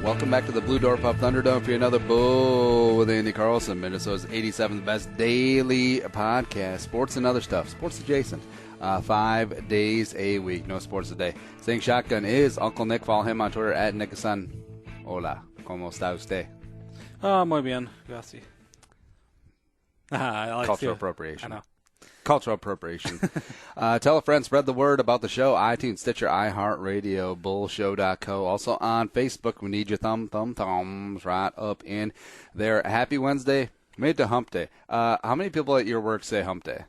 Welcome back to the Blue Door Pub Thunderdome for another Bull with Andy Carlson, Minnesota's 87th best daily podcast. Sports and other stuff, sports adjacent. 5 days a week, no sports a day. Saying shotgun is Uncle Nick. Follow him on Twitter at Nickason. Hola, ¿cómo está usted? Muy bien, gracias. I like Cultural to, appropriation. I know. Cultural appropriation. Tell a friend, spread the word about the show. iTunes, Stitcher, iHeartRadio, bullshow.co. Also on Facebook. We need your thumbs right up in there. Happy Wednesday. Made it to hump day. How many people at your work say hump day?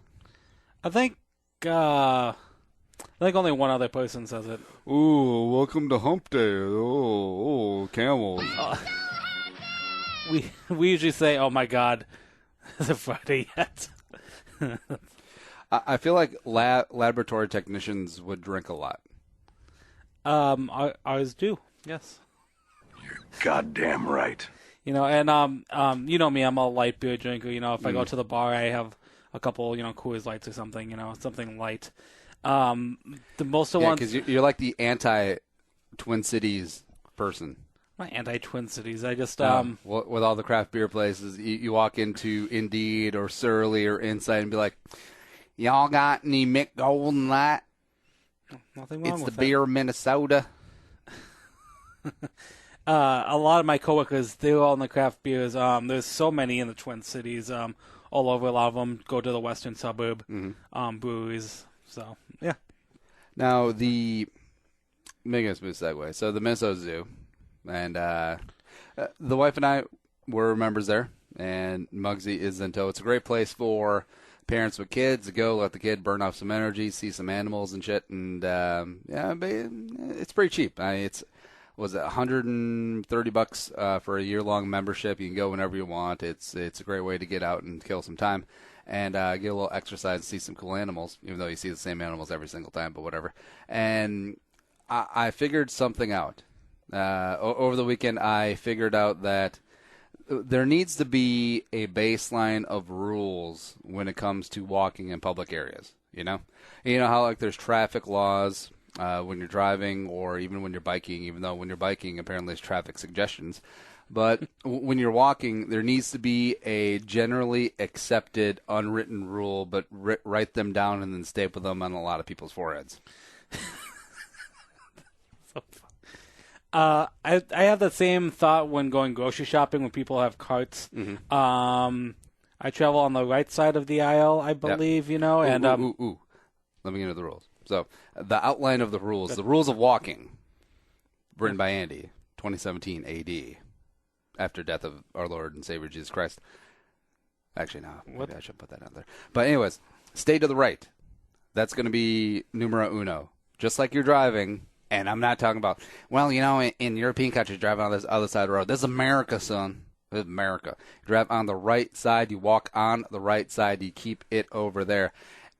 I think only one other person says it. Ooh, welcome to hump day. Oh, camels. We usually say, "Oh my God, is it Friday yet?" I feel like laboratory technicians would drink a lot. Ours do, yes. You're goddamn right. You know, and you know me, I'm a light beer drinker. You know, if I go to the bar, I have a couple, Coors Lights or something. Something light. The most of ones. Because you're like the anti-Twin Cities person. Not anti-Twin Cities. I just with all the craft beer places, you walk into Indeed or Surly or Insight and be like, "Y'all got any Mick Golden Light? Nothing wrong It's the with beer Minnesota." A lot of my coworkers, they're all in the craft beers. There's so many in the Twin Cities, all over. A lot of them go to the western suburb breweries. So yeah. Now making a smooth segue. So the Minnesota Zoo, and the wife and I were members there, and Muggsy is in tow. It's a great place for parents with kids to go, let the kid burn off some energy, see some animals and shit, and it's pretty cheap. Was it $130 for a year-long membership? You can go whenever you want. It's a great way to get out and kill some time and get a little exercise and see some cool animals, even though you see the same animals every single time, but whatever. And I figured something out. Over the weekend, I figured out that there needs to be a baseline of rules when it comes to walking in public areas, you know how like there's traffic laws when you're driving or even when you're biking, even though when you're biking apparently there's traffic suggestions. But when you're walking, there needs to be a generally accepted unwritten rule, but write them down and then staple them on a lot of people's foreheads. I have the same thought when going grocery shopping when people have carts. Mm-hmm. I travel on the right side of the aisle, I believe, Yep. and Let me get into the rules. So the outline of the rules of walking, written by Andy, 2017 AD, after death of our Lord and Savior Jesus Christ. Actually, no, maybe I should put that out there. But anyways, stay to the right. That's going to be numero uno. Just like you're driving. And I'm not talking about, in European countries, drive on this other side of the road. This is America, son. This is America. You drive on the right side. You walk on the right side. You keep it over there.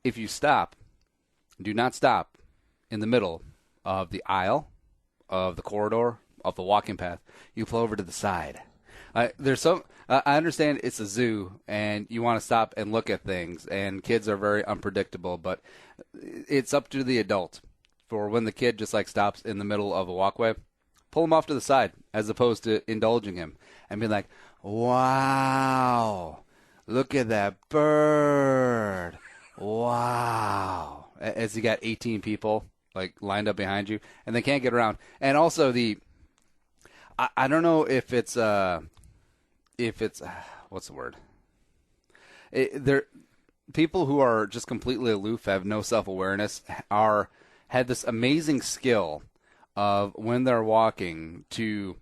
If you stop, do not stop in the middle of the aisle, of the corridor, of the walking path. You pull over to the side. I understand it's a zoo, and you want to stop and look at things, and kids are very unpredictable, but it's up to the adult. For when the kid just stops in the middle of a walkway, pull him off to the side as opposed to indulging him and be like, "Wow, look at that bird. Wow." As you got 18 people lined up behind you and they can't get around. And also I don't know if it's what's the word? People who are just completely aloof, have no self-awareness, had this amazing skill of when they're walking to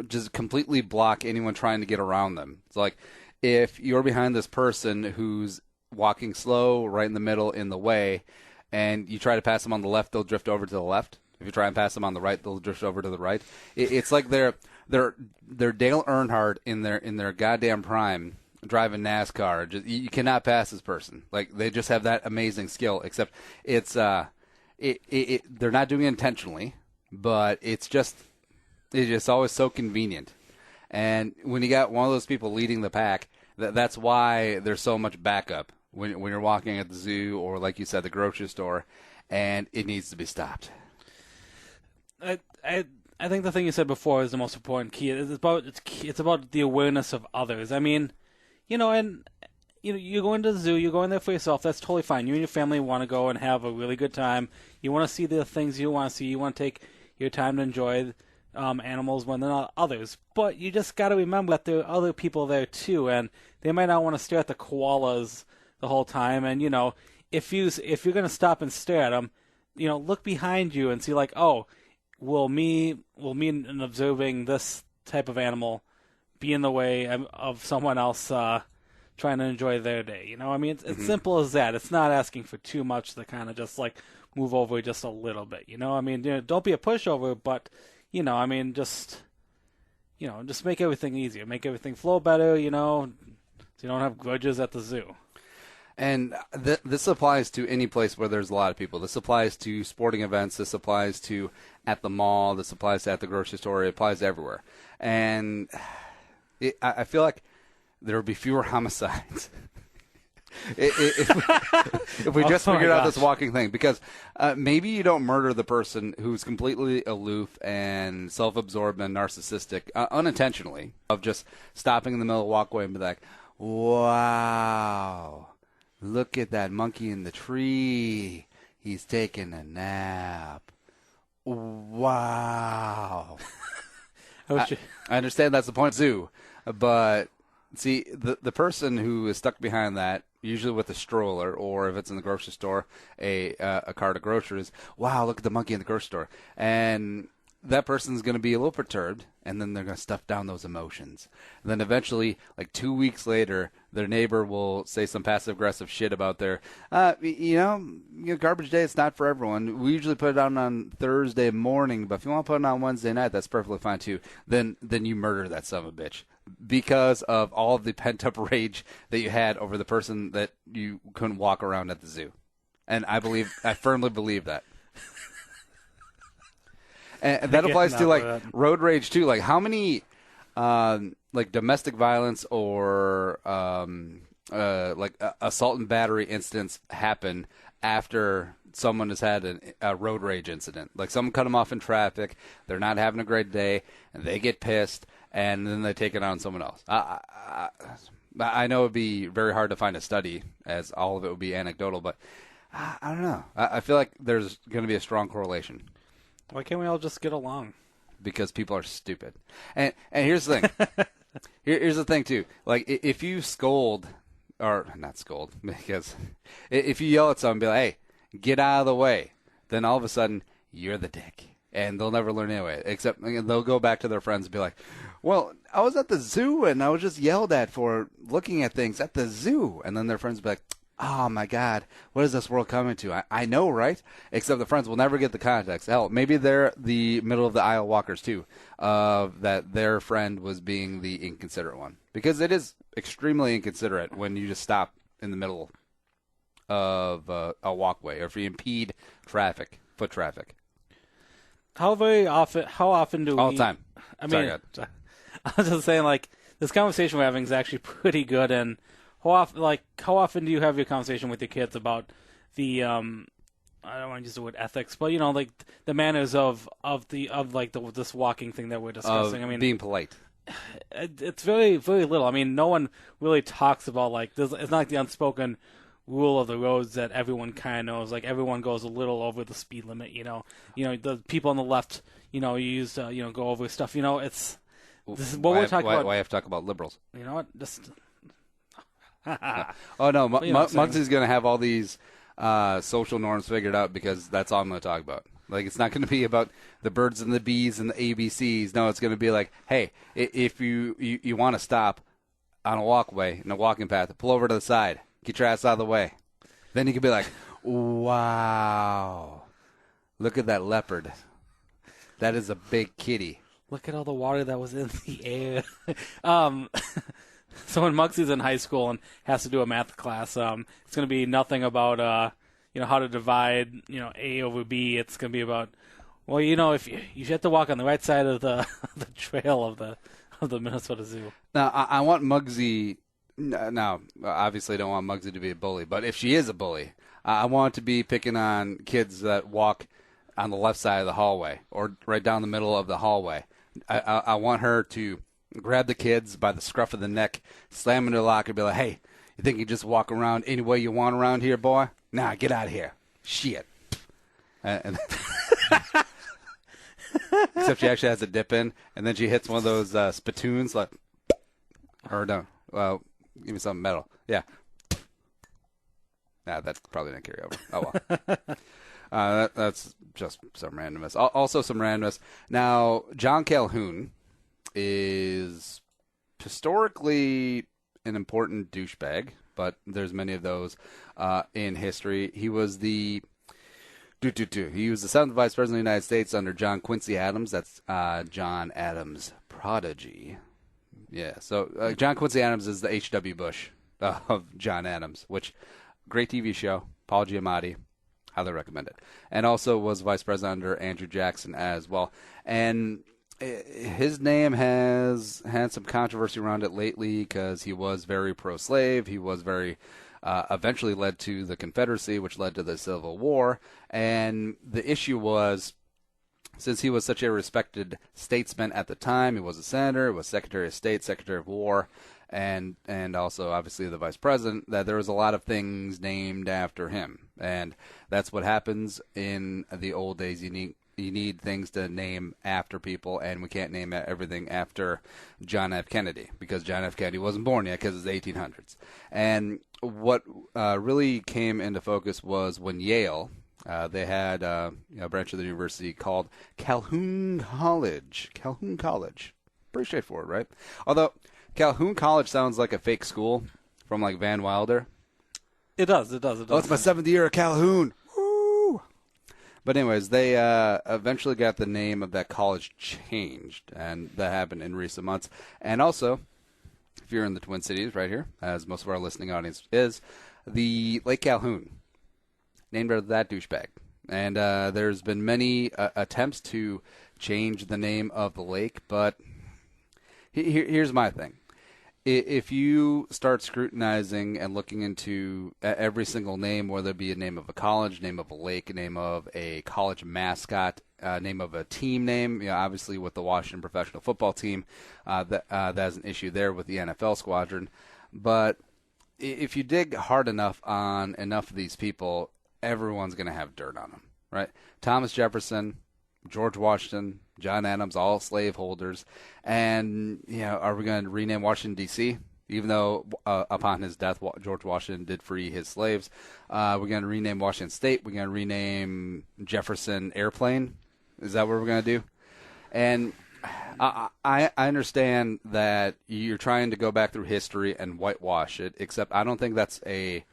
just completely block anyone trying to get around them. It's like if you're behind this person who's walking slow, right in the middle, in the way, and you try to pass them on the left, they'll drift over to the left. If you try and pass them on the right, they'll drift over to the right. It's like they're Dale Earnhardt in their goddamn prime driving NASCAR. You cannot pass this person. They just have that amazing skill. Except it's they're not doing it intentionally, but it's just always so convenient. And when you got one of those people leading the pack, that's why there's so much backup when you're walking at the zoo or, like you said, the grocery store, and it needs to be stopped. I think the thing you said before is the most important key. It's about the awareness of others. I mean, and you go into the zoo, you go in there for yourself. That's totally fine. You and your family want to go and have a really good time. You want to see the things you want to see. You want to take your time to enjoy animals when they're not others. But you just got to remember that there are other people there too, and they might not want to stare at the koalas the whole time. And if you're going to stop and stare at them, look behind you and see like, oh, will me in observing this type of animal be in the way of someone else trying to enjoy their day? I mean, it's simple as that. It's not asking for too much to kind of just like move over just a little bit. I mean, don't be a pushover, but I mean, just make everything easier, make everything flow better. So you don't have grudges at the zoo. And this applies to any place where there's a lot of people. This applies to sporting events. This applies to at the mall. This applies to at the grocery store. It applies everywhere. And I feel like there would be fewer homicides if we just figured out this walking thing. Because maybe you don't murder the person who's completely aloof and self-absorbed and narcissistic unintentionally, of just stopping in the middle of the walkway and be like, wow, look at that monkey in the tree. He's taking a nap. Wow. I understand that's the point of the zoo, but see, the person who is stuck behind that, usually with a stroller, or if it's in the grocery store, a cart of groceries, wow, look at the monkey in the grocery store. And that person's going to be a little perturbed, and then they're going to stuff down those emotions. And then eventually, like 2 weeks later, their neighbor will say some passive-aggressive shit about their, garbage day, it's not for everyone. We usually put it on Thursday morning, but if you want to put it on Wednesday night, that's perfectly fine too. Then you murder that son of a bitch because of all of the pent-up rage that you had over the person that you couldn't walk around at the zoo. And I firmly believe that. And that applies to like road rage too. Like how many like domestic violence or like assault and battery incidents happen after someone has had a road rage incident? Like someone cut them off in traffic, they're not having a great day, and they get pissed, and then they take it on someone else. I know it would be very hard to find a study, as all of it would be anecdotal, but I don't know. I feel like there's going to be a strong correlation. Why can't we all just get along? Because people are stupid. And here's the thing. Here's the thing, too. Like, if you scold, or not scold, because if you yell at someone and be like, hey, get out of the way, then all of a sudden, you're the dick. And they'll never learn anyway, except they'll go back to their friends and be like, well, I was at the zoo, and I was just yelled at for looking at things at the zoo. And then their friends will be like, oh, my God, what is this world coming to? I know, right? Except the friends will never get the context. Hell, maybe they're the middle-of-the-aisle walkers, too, that their friend was being the inconsiderate one. Because it is extremely inconsiderate when you just stop in the middle of a walkway, or if you impede traffic, foot traffic. How often do we... All the time. I mean, sorry, I was just saying, like, this conversation we're having is actually pretty good, and how often do you have your conversation with your kids about the I don't want to use the word ethics, but like the manners of this walking thing that we're discussing? I mean, being polite. It's very, very little. I mean, no one really talks about it's not like the unspoken rule of the roads that everyone kind of knows. Like everyone goes a little over the speed limit. The people on the left, go over stuff. This is what we're talking about. Why have to talk about liberals? You know what? Just. Oh no, Muggsy's going to have all these social norms figured out, because that's all I'm going to talk about. Like, it's not going to be about the birds and the bees and the ABCs. No, it's going to be like, hey, if you want to stop on a walkway in a walking path, pull over to the side, get your ass out of the way. Then you can be like, wow, look at that leopard. That is a big kitty. Look at all the water that was in the air. So when Muggsy's in high school and has to do a math class, it's going to be nothing about how to divide A over B. It's going to be about, well, if you have to walk on the right side of the trail of the Minnesota Zoo. Now I want Muggsy. Now obviously I don't want Muggsy to be a bully, but if she is a bully, I want to be picking on kids that walk on the left side of the hallway or right down the middle of the hallway. I want her to grab the kids by the scruff of the neck, slam them into the locker, and be like, hey, you think you just walk around any way you want around here, boy? Nah, get out of here. Shit. And except she actually has a dip in, and then she hits one of those spittoons, like, or no, well, give me something metal. Yeah. Nah, that probably didn't carry over. Oh, well. That's just some randomness. Also some randomness. Now, John Calhoun is historically an important douchebag, but there's many of those in history. He was the He was the 7th Vice President of the United States under John Quincy Adams. That's John Adams' prodigy. Yeah, so John Quincy Adams is the H.W. Bush of John Adams, which, great TV show, Paul Giamatti, highly recommend it. And also was Vice President under Andrew Jackson as well. And his name has had some controversy around it lately because he was very pro-slave. He was very eventually led to the Confederacy, which led to the Civil War. And the issue was, since he was such a respected statesman at the time, he was a senator, was Secretary of State, Secretary of War, and also obviously the Vice President, that there was a lot of things named after him. And that's what happens in the old days. You need things to name after people, and we can't name everything after John F. Kennedy because John F. Kennedy wasn't born yet because it's the 1800s. And what really came into focus was when Yale, they had a branch of the university called Calhoun College. Calhoun College. Pretty straightforward, right? Although Calhoun College sounds like a fake school from like Van Wilder. It does. Oh, it's my 7th year at Calhoun. Woo! But anyways, they eventually got the name of that college changed, and that happened in recent months. And also, if you're in the Twin Cities right here, as most of our listening audience is, the Lake Calhoun, named after that douchebag. And there's been many attempts to change the name of the lake, but here's my thing. If you start scrutinizing and looking into every single name, whether it be a name of a college, name of a lake, name of a college mascot, name of a team name, obviously with the Washington professional football team, that's an issue there with the NFL squadron. But if you dig hard enough on enough of these people, everyone's going to have dirt on them, right? Thomas Jefferson, George Washington, John Adams, all slaveholders. And, are we going to rename Washington, D.C.? Even though upon his death, George Washington did free his slaves. We're going to rename Washington State. We're going to rename Jefferson Airplane. Is that what we're going to do? And I understand that you're trying to go back through history and whitewash it, except I don't think that's a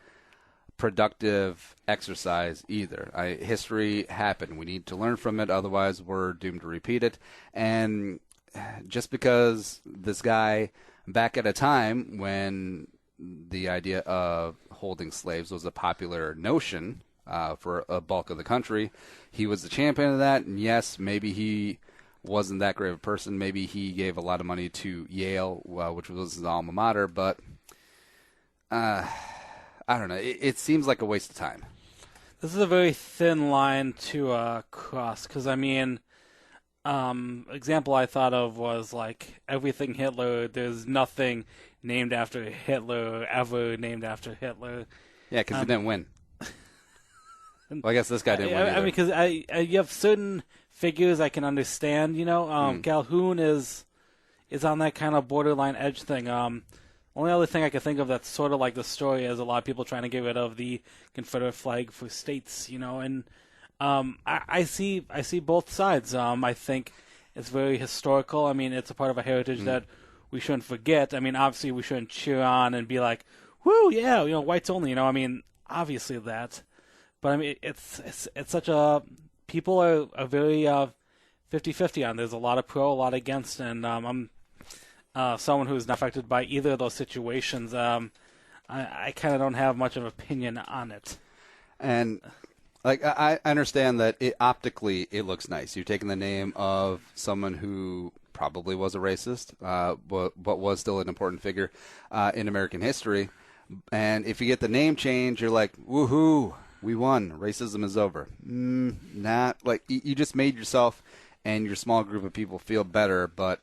productive exercise either. History happened. We need to learn from it, otherwise we're doomed to repeat it. And just because this guy, back at a time when the idea of holding slaves was a popular notion for a bulk of the country, he was the champion of that. And yes, maybe he wasn't that great of a person. Maybe he gave a lot of money to Yale, which was his alma mater, but I don't know. It seems like a waste of time. This is a very thin line to cross because, example I thought of was like everything Hitler. There's nothing named after Hitler ever named after Hitler. Yeah, because he didn't win. Well, I guess this guy didn't win either. Because you have certain figures I can understand. Calhoun is on that kind of borderline edge thing. Only other thing I can think of that's sort of like the story is a lot of people trying to get rid of the Confederate flag for states, and I see both sides. I think it's very historical. It's a part of a heritage that we shouldn't forget. Obviously we shouldn't cheer on and be like, "Woo, yeah, whites only." Obviously that, but it's such a people are very 50-50 on. There's a lot of pro, a lot against, and I'm someone who's not affected by either of those situations. I kind of don't have much of an opinion on it. And I understand that optically it looks nice. You're taking the name of someone who probably was a racist, but was still an important figure in American history. And if you get the name change, you're like, woohoo, We won. Racism is over. Not like you just made yourself and your small group of people feel better, but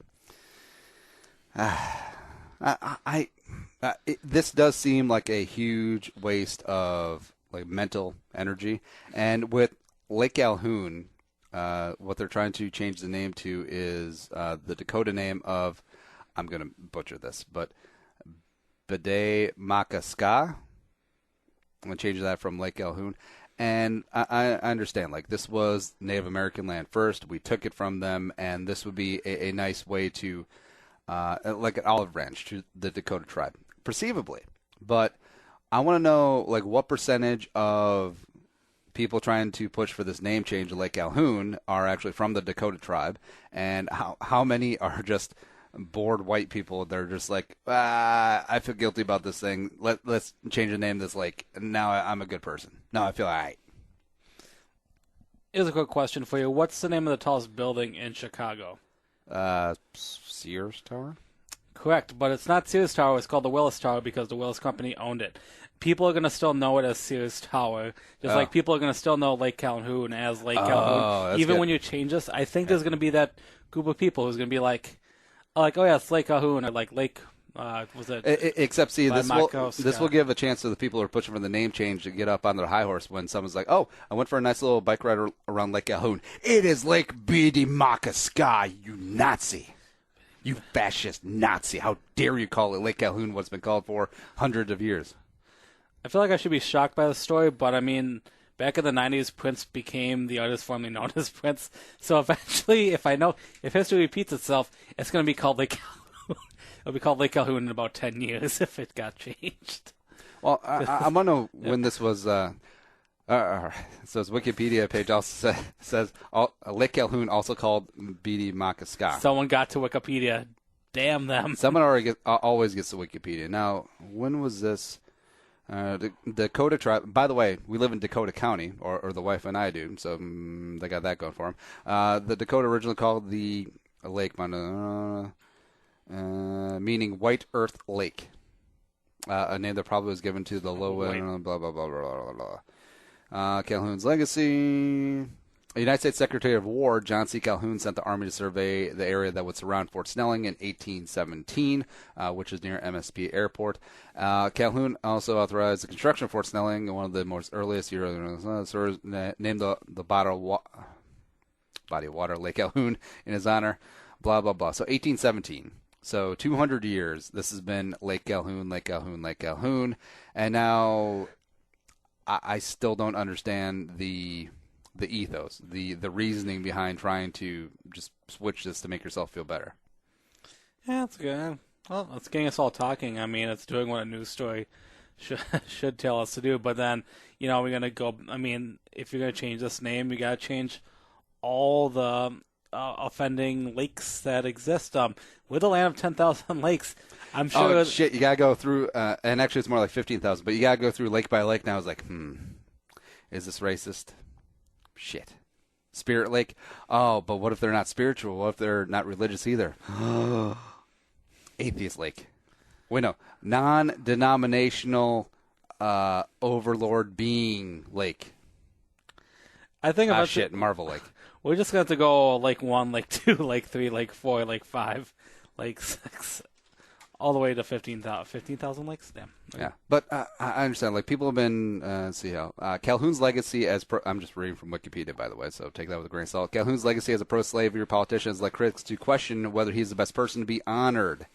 this does seem like a huge waste of like mental energy. And with Lake Calhoun, what they're trying to change the name to is the Dakota name of, I'm going to butcher this, but Bide Makaska. I'm going to change that from Lake Calhoun. And I understand, like, this was Native American land first. We took it from them, and this would be a nice way to, like an olive branch to the Dakota tribe, perceivably. But I want to know, like, what percentage of people trying to push for this name change to Lake Calhoun are actually from the Dakota tribe, and how many are just bored white people? They're just like, I feel guilty about this thing. Let's change the name to this lake. Now I'm a good person. Now I feel all right. Here's a quick question for you. What's the name of the tallest building in Chicago? Sears Tower? Correct, but it's not Sears Tower. It's called the Willis Tower because the Willis Company owned it. People are going to still know it as Sears Tower, just like people are going to still know Lake Calhoun as Lake Calhoun. Even when you change this, I think there's going to be that group of people who's going to be like, oh yeah, it's Lake Calhoun, or like Lake, was it? Except, see, this will give a chance to the people who are pushing for the name change to get up on their high horse when someone's like, oh, I went for a nice little bike ride around Lake Calhoun. It is Lake Bidi Makaska, you Nazi. You fascist Nazi. How dare you call it Lake Calhoun, what's been called for hundreds of years. I feel like I should be shocked by the story, but I mean, back in the 90s, Prince became the artist formerly known as Prince. So eventually, if history repeats itself, it's going to be called Lake Calhoun. It'll be called Lake Calhoun in about 10 years if it got changed. Well, I want to know when this was. So his Wikipedia page also says Lake Calhoun, also called Bidi Makaska. Someone got to Wikipedia. Damn them. Someone always gets to Wikipedia. Now, when was this? The Dakota tribe. By the way, we live in Dakota County, or the wife and I do, so they got that going for them. The Dakota originally called the lake, meaning White Earth Lake, a name that probably was given to the low end. Blah blah blah blah blah blah. Calhoun's legacy. United States Secretary of War John C. Calhoun sent the Army to survey the area that would surround Fort Snelling in 1817, which is near MSP Airport. Calhoun also authorized the construction of Fort Snelling, one of the most earliest named the body of water Lake Calhoun in his honor. Blah, blah, blah. So 1817. So 200 years, this has been Lake Calhoun, Lake Calhoun, Lake Calhoun. And now I still don't understand the ethos, the reasoning behind trying to just switch this to make yourself feel better. Yeah, that's good. Well, it's getting us all talking. I mean, it's doing what a news story should tell us to do. But then, we're going to go, I mean, if you're going to change this name, you got to change all the offending lakes that exist. We're the land of 10,000 lakes. I'm sure. Oh, shit, you got to go through, and actually it's more like 15,000, but you got to go through lake by lake. Now I was like, is this racist? Shit. Spirit Lake? Oh, but what if they're not spiritual? What if they're not religious either? Atheist Lake. Wait, no. Non-denominational overlord being lake. I think about shit, Marvel Lake. We're just going to have to go Lake 1, Lake 2, Lake 3, Lake 4, Lake 5, Lake 6, all the way to 15,000 lakes? Damn. Yeah, but I understand. Like, people have been, let's see how. Calhoun's legacy I'm just reading from Wikipedia, by the way, so take that with a grain of salt. Calhoun's legacy as a pro-slavery politician has led critics to question whether he's the best person to be honored.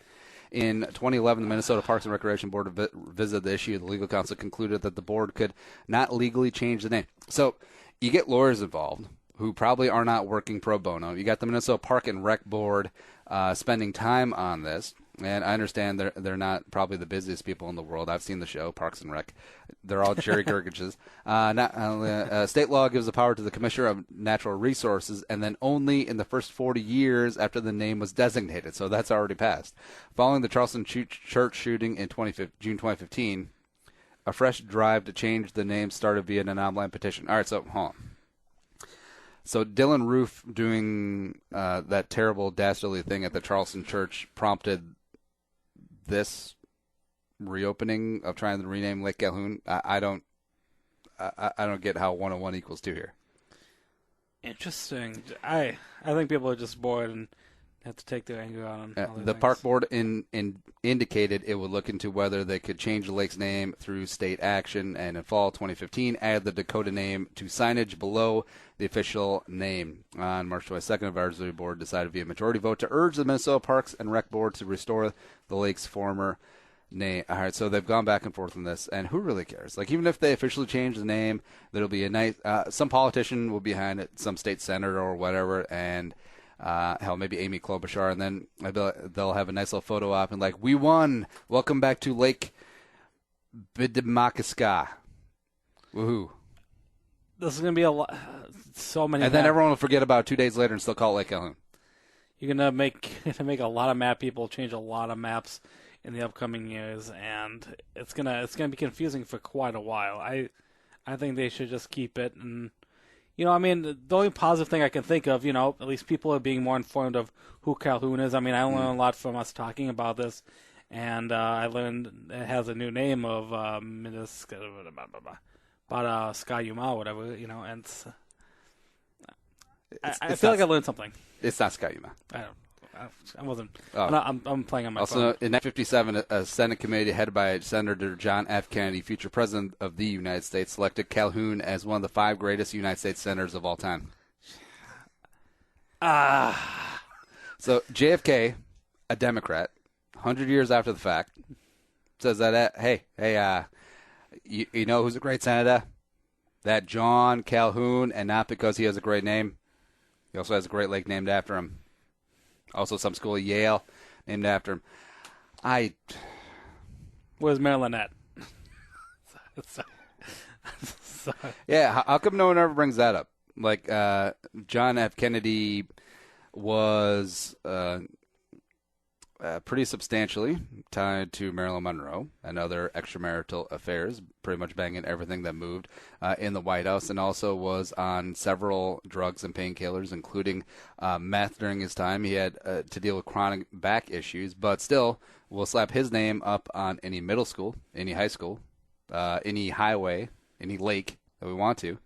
In 2011, the Minnesota Parks and Recreation Board visited the issue. The legal counsel concluded that the board could not legally change the name. So you get lawyers involved who probably are not working pro bono. You got the Minnesota Park and Rec Board spending time on this. And I understand they're not probably the busiest people in the world. I've seen the show, Parks and Rec. They're all Jerry Gergiches. State law gives the power to the Commissioner of Natural Resources, and then only in the first 40 years after the name was designated. So that's already passed. Following the Charleston church shooting in June 2015, a fresh drive to change the name started via an online petition. All right, so hold on. So Dylan Roof doing that terrible, dastardly thing at the Charleston church prompted this reopening of trying to rename Lake Calhoun. I don't I don't get how 1 and 1 equals 2 here. Interesting. I think people are just bored and have to take their anger out on other The things. park board indicated it would look into whether they could change the lake's name through state action, and in fall 2015 added the Dakota name to signage below the official name. On March 22nd, the advisory board decided via majority vote to urge the Minnesota Parks and Rec Board to restore the lake's former name. All right, so they've gone back and forth on this, and who really cares? Like, even if they officially change the name, there'll be a nice some politician will be behind it, some state senator or whatever, and hell, maybe Amy Klobuchar, and then they'll have a nice little photo op and like, we won, welcome back to Lake Bidimakaska. Woohoo! This is gonna be a lot. So many. And then everyone will forget about it 2 days later and still call it Lake Calhoun. You're gonna make a lot of map people change a lot of maps in the upcoming years, and it's gonna be confusing for quite a while. I think they should just keep it, and I mean, the only positive thing I can think of, at least people are being more informed of who Calhoun is. I mean, I learned a lot from us talking about this, and I learned it has a new name of Skyuma, whatever, and I feel like I learned something. It's not Skyuma. I wasn't. Oh. I'm playing on my phone. Also, in 1957, a Senate committee headed by Senator John F. Kennedy, future president of the United States, selected Calhoun as one of the 5 greatest United States senators of all time. So JFK, a Democrat, 100 years after the fact, says that, hey, you know who's a great senator? That John Calhoun, and not because he has a great name. He also has a great lake named after him. Also, some school, Yale, named after him. Where's Marilyn at? Sorry. Yeah, how come no one ever brings that up? Like, John F. Kennedy was pretty substantially tied to Marilyn Monroe and other extramarital affairs, pretty much banging everything that moved in the White House, and also was on several drugs and painkillers, including meth during his time. He had to deal with chronic back issues, but still, we'll slap his name up on any middle school, any high school, any highway, any lake that we want to.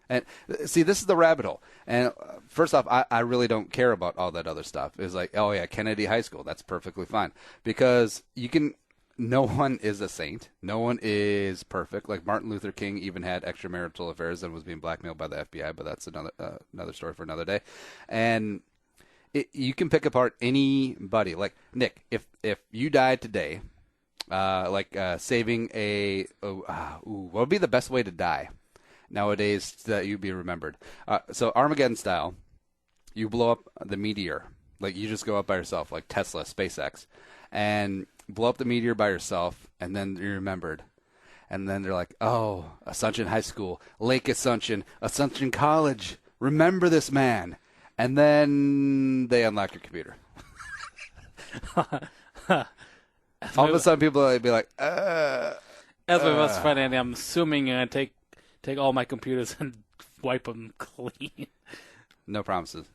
And see, this is the rabbit hole. And first off, I really don't care about all that other stuff. It's like, oh yeah, Kennedy High School, that's perfectly fine, because no one is a saint, no one is perfect. Like Martin Luther King even had extramarital affairs and was being blackmailed by the FBI, but that's another story for another day. And you can pick apart anybody. Like Nick, if you died today, saving what would be the best way to die nowadays that you'd be remembered? So Armageddon style, you blow up the meteor. Like, you just go up by yourself, like Tesla, SpaceX, and blow up the meteor by yourself, and then you're remembered. And then they're like, oh, Assumption High School, Lake Assumption, Assumption College, remember this man. And then they unlock your computer. All of a sudden, people will be like, As my best friend, Andy, I'm assuming you're going to take all my computers and wipe them clean. No promises.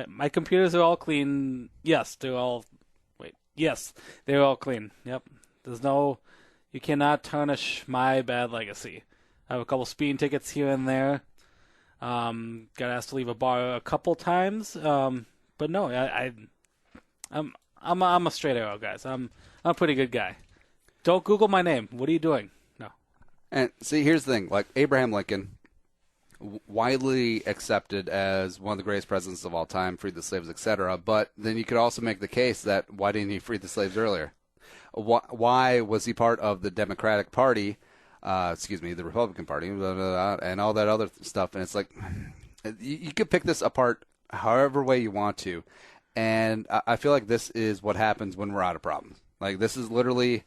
My computers are all clean. Yes, they're all. Wait, yes, they're all clean. Yep. You cannot tarnish my bad legacy. I have a couple speeding tickets here and there. Got asked to leave a bar a couple times. But no, I'm a straight arrow, guys. I'm a pretty good guy. Don't Google my name. What are you doing? No. And see, here's the thing. Like, Abraham Lincoln, widely accepted as one of the greatest presidents of all time, freed the slaves, etc. But then you could also make the case that why didn't he free the slaves earlier? Why was he part of the Democratic Party, the Republican Party, blah, blah, blah, and all that other stuff? And it's like, you could pick this apart however way you want to. And I feel like this is what happens when we're out of problems. Like, this is literally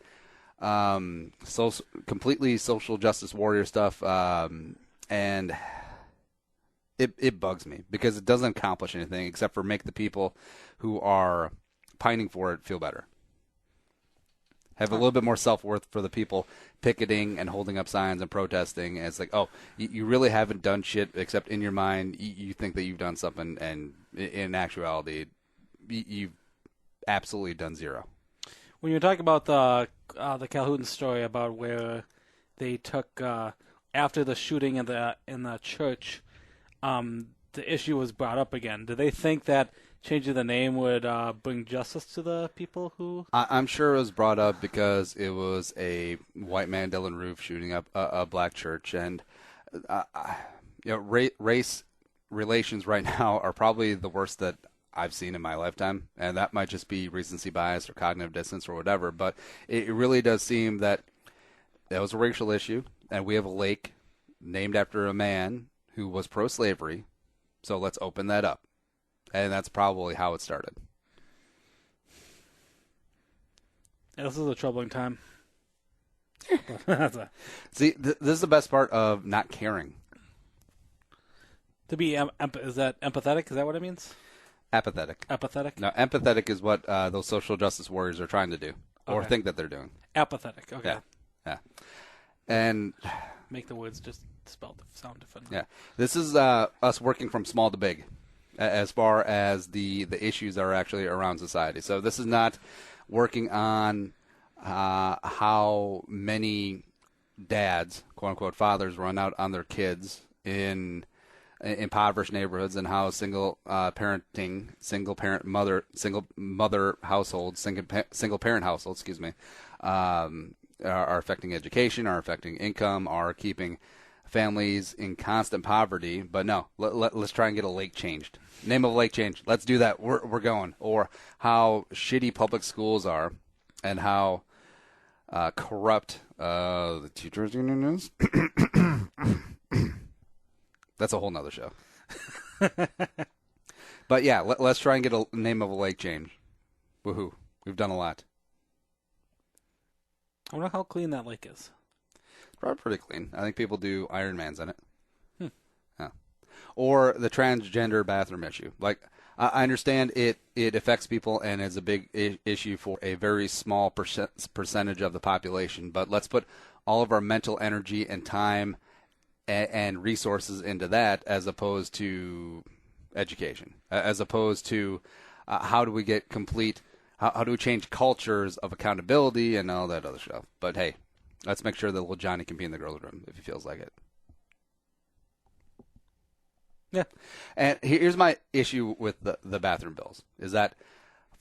completely social justice warrior stuff. And it bugs me because it doesn't accomplish anything except for make the people who are pining for it feel better. Have a little bit more self-worth for the people picketing and holding up signs and protesting. And it's like, oh, you really haven't done shit except in your mind you think that you've done something, and in actuality, you've absolutely done zero. When you talk about the Calhoun story about where they took after the shooting in the church. The issue was brought up again. Do they think that changing the name would bring justice to the people who? I'm sure it was brought up because it was a white man, Dylan Roof, shooting up a black church, and race relations right now are probably the worst that I've seen in my lifetime, and that might just be recency bias or cognitive dissonance or whatever. But it really does seem that was a racial issue, and we have a lake named after a man who was pro-slavery. So let's open that up. And that's probably how it started. Yeah, this is a troubling time. See, this is the best part of not caring. To be is that empathetic? Is that what it means? Apathetic. Apathetic? No, empathetic is what those social justice warriors are trying to do, or Okay. think that they're doing. Apathetic. Okay. Yeah. And Make the words just spelled sound different. yeah, this is us working from small to big, as far as the issues that are actually around society. So this is not working on how many dads, quote unquote, fathers run out on their kids in impoverished neighborhoods, and how single mother households, single parent households, are affecting education, are affecting income, are keeping families in constant poverty. But no, let's try and get a lake changed. Name of a lake changed. Let's do that. We're going. Or how shitty public schools are, and how corrupt the teachers union is. That's a whole nother show. But yeah, let's try and get a name of a lake change. Woohoo. We've done a lot. I wonder how clean that lake is. Probably pretty clean. I think people do Ironmans in it. Yeah. Or the transgender bathroom issue. Like, I understand it affects people and is a big issue for a very small percentage of the population. But let's put all of our mental energy and time and resources into that, as opposed to education, as opposed to how do we get complete, how do we change cultures of accountability and all that other stuff. But hey, let's make sure that little Johnny can be in the girls' room if he feels like it. Yeah. And here's my issue with the bathroom bills, is that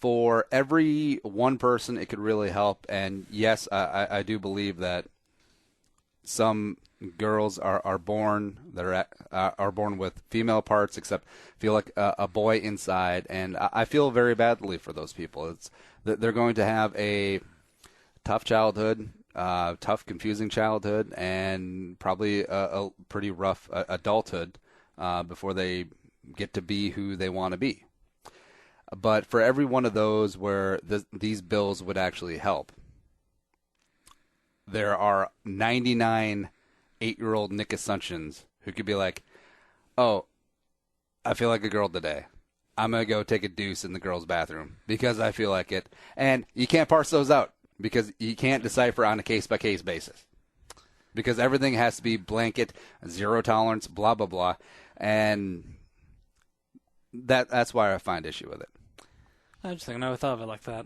for every one person it could really help. And yes, I do believe that some girls are born are born with female parts, except feel like a boy inside, and I feel very badly for those people. It's they're going to have a tough childhood, tough, confusing childhood, and probably a pretty rough adulthood before they get to be who they want to be. But for every one of those where these bills would actually help, there are 99 8-year-old Nick Assumptions who could be like, oh, I feel like a girl today. I'm going to go take a deuce in the girls' bathroom because I feel like it. And you can't parse those out because you can't decipher on a case-by-case basis, because everything has to be blanket, zero tolerance, blah, blah, blah. And that's why I find issue with it. I just think I never thought of it like that.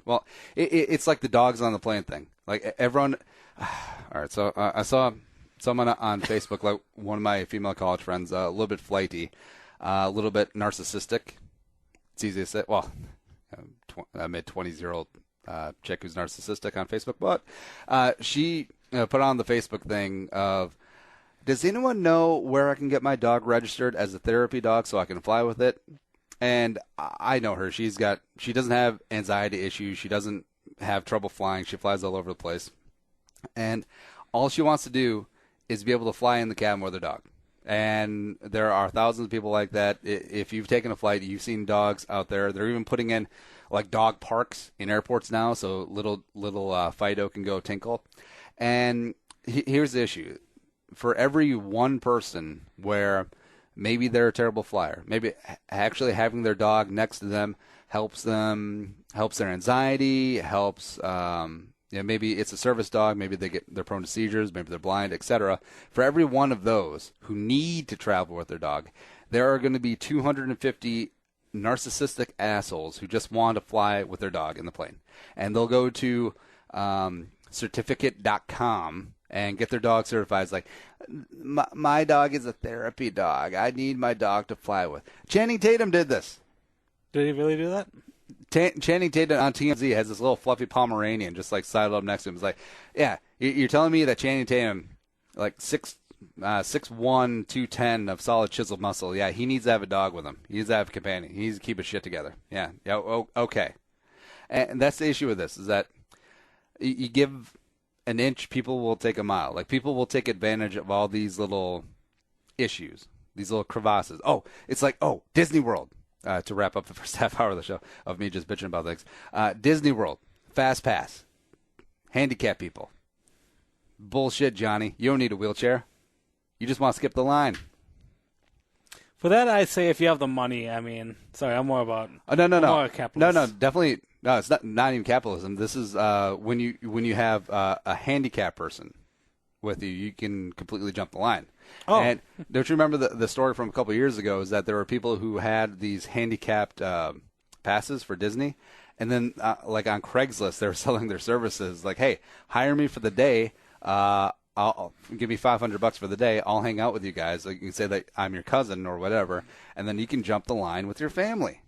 Well, it's like the dogs on the plane thing. Like everyone. All right, so I saw someone on Facebook, like one of my female college friends, a little bit flighty, a little bit narcissistic. It's easy to say. Well, a mid-20s-year-old chick who's narcissistic on Facebook, but she put on the Facebook thing of, does anyone know where I can get my dog registered as a therapy dog so I can fly with it? And I know her. She doesn't have anxiety issues. She doesn't have trouble flying. She flies all over the place. And all she wants to do is be able to fly in the cabin with her dog. And there are thousands of people like that. If you've taken a flight, you've seen dogs out there. They're even putting in like dog parks in airports now, so little Fido can go tinkle. And here's the issue. For every one person where maybe they're a terrible flyer, maybe actually having their dog next to them helps their anxiety, helps maybe it's a service dog, maybe they're prone to seizures, maybe they're blind, etc. For every one of those who need to travel with their dog, there are going to be 250 narcissistic assholes who just want to fly with their dog in the plane. And they'll go to certificate.com and get their dog certified. It's like, my dog is a therapy dog. I need my dog to fly with. Channing Tatum did this. Did he really do that? Channing Tatum on TMZ has this little fluffy Pomeranian just like sidled up next to him. It's like, yeah, you're telling me that Channing Tatum, like 6'1", 210 of solid chiseled muscle. Yeah, he needs to have a dog with him. He needs to have a companion. He needs to keep his shit together. Yeah, okay. And that's the issue with this, is that you give an inch, people will take a mile. Like, people will take advantage of all these little issues, these little crevasses. Oh, it's like, Disney World. To wrap up the first half hour of the show of me just bitching about things. Disney World, Fast Pass, handicap people. Bullshit, Johnny. You don't need a wheelchair. You just want to skip the line. For that, I say if you have the money. I mean, sorry, I'm more about. No. More capitalist. No, definitely. No, it's not even capitalism. This is when you have a handicapped person with you, you can completely jump the line. Oh. And don't you remember the story from a couple of years ago is that there were people who had these handicapped passes for Disney, and then like on Craigslist, they were selling their services. Like, hey, hire me for the day. I'll give me $500 for the day. I'll hang out with you guys. Like, you can say that I'm your cousin or whatever, and then you can jump the line with your family.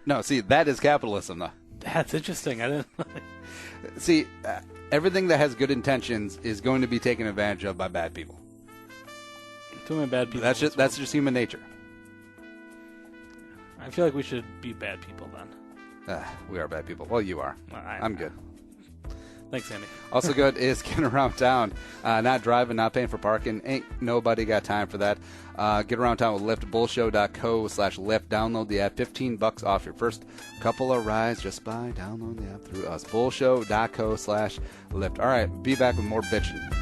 No, see, that is capitalism, though. That's interesting. I didn't. See, everything that has good intentions is going to be taken advantage of by bad people. Too many bad people. That's just human nature. I feel like we should be bad people then. We are bad people. Well, you are. I'm good. Thanks, Andy. Also good is getting around town, not driving, not paying for parking. Ain't nobody got time for that. Get around town with Lyft. Bullshow.co/Lyft. Download the app. $15 off your first couple of rides just by downloading the app through us. Bullshow.co/Lyft. All right, be back with more bitching.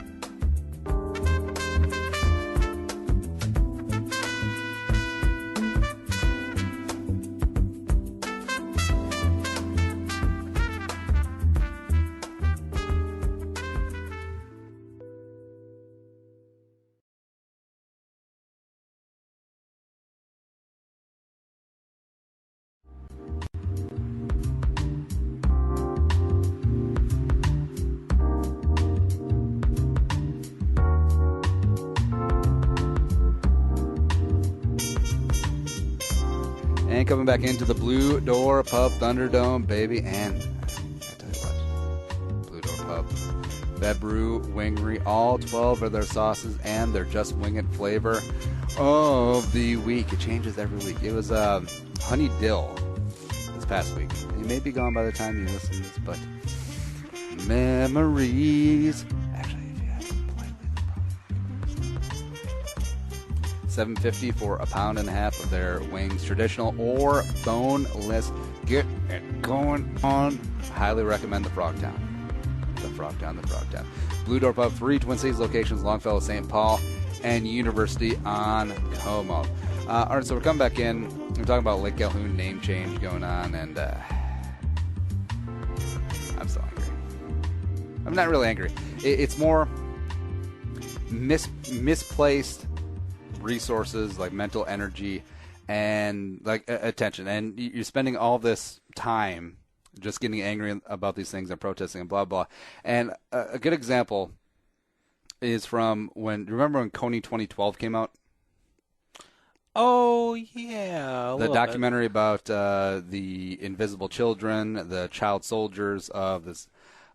And coming back into the Blue Door Pub Thunderdome, baby. And I tell you what, Blue Door Pub, Bed Brew, Wingery, all 12 of their sauces and their Just Wing It flavor of the week. It changes every week. It was honey dill this past week. It may be gone by the time you listen to this, but memories. Actually, if you had some politely, $7.50 for a pound and a half of their wings, traditional or boneless. Get it going on. Highly recommend the Frogtown. The Frogtown. Blue Door Pub, 3 Twin Cities locations, Longfellow, St. Paul, and University on Como. All right, so we're coming back in. We're talking about Lake Calhoun name change going on, and I'm still angry. I'm not really angry. It's more misplaced resources, like mental energy and like attention, and you're spending all this time just getting angry about these things and protesting and blah blah. And a good example is from remember when Coney 2012 came out? Oh yeah, the documentary about the invisible children, the child soldiers of this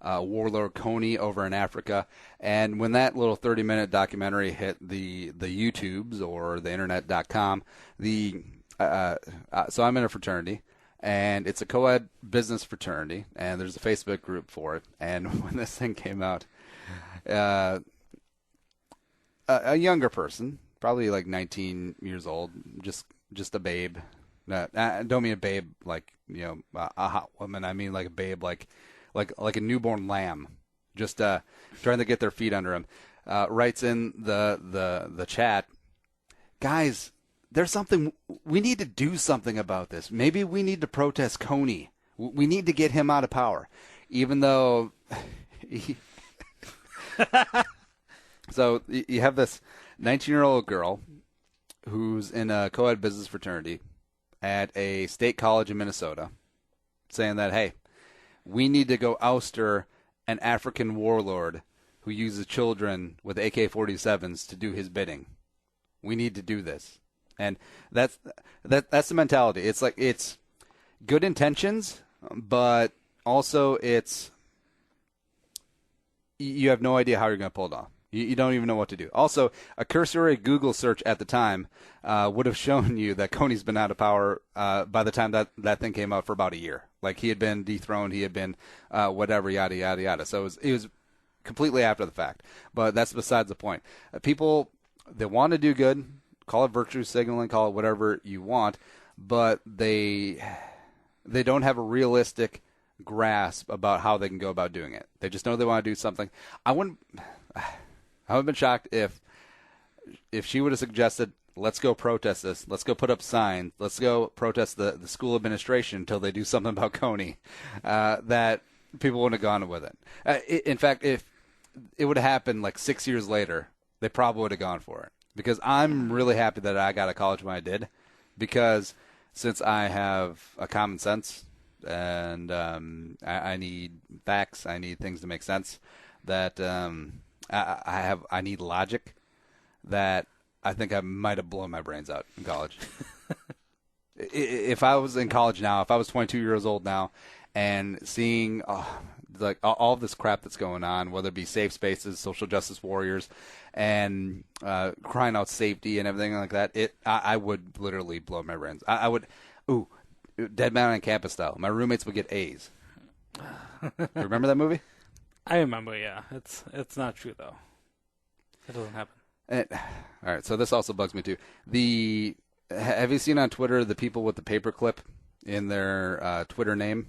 warlord Coney over in Africa. And when that little 30-minute documentary hit the YouTubes or the internet.com, so I'm in a fraternity, and it's a co-ed business fraternity, and there's a Facebook group for it. And when this thing came out, a younger person, probably like 19 years old, just a babe. I don't mean a babe like, a hot woman. I mean like a babe like a newborn lamb, just trying to get their feet under him. Writes in the chat, guys, there's something, we need to do something about this. Maybe we need to protest Coney. We need to get him out of power, even though So you have this 19-year-old girl who's in a co-ed business fraternity at a state college in Minnesota saying that, hey, we need to go ouster an African warlord who uses children with AK-47s to do his bidding. We need to do this. And that's the mentality. It's like, it's good intentions, but also it's, you have no idea how you're going to pull it off. You don't even know what to do. Also, a cursory Google search at the time would have shown you that Coney's been out of power by the time that thing came out for about a year. Like, he had been dethroned, he had been whatever, yada, yada, yada. So it was completely after the fact. But that's besides the point. People, they want to do good, call it virtue signaling, call it whatever you want, but they don't have a realistic grasp about how they can go about doing it. They just know they want to do something. I would have been shocked if she would have suggested, let's go protest this, let's go put up signs, let's go protest the school administration until they do something about Coney, that people wouldn't have gone with it. In fact, if it would have happened like 6 years later, they probably would have gone for it. Because I'm really happy that I got to college when I did, because since I have a common sense and I need facts, I need things to make sense, that I need logic, that I think I might have blown my brains out in college. If I was in college now, if I was 22 years old now, and seeing like all of this crap that's going on, whether it be safe spaces, social justice warriors, and crying out safety and everything like that, I would literally blow my brains. I would, Dead Man on Campus style. My roommates would get A's. Remember that movie? I remember, yeah. It's not true, though. It doesn't happen. All right, so this also bugs me, too. Have you seen on Twitter the people with the paperclip in their Twitter name?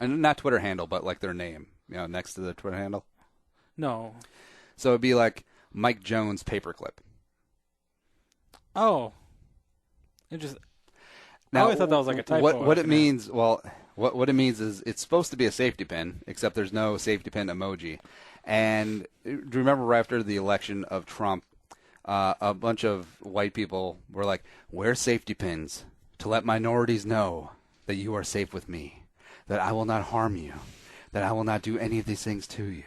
And not Twitter handle, but like their name, next to the Twitter handle? No. So it'd be like Mike Jones paperclip. Oh. Interesting. Now, I always thought that was like a typo. What it means, what it means is it's supposed to be a safety pin, except there's no safety pin emoji. And do you remember right after the election of Trump, a bunch of white people were like, wear safety pins to let minorities know that you are safe with me, that I will not harm you, that I will not do any of these things to you.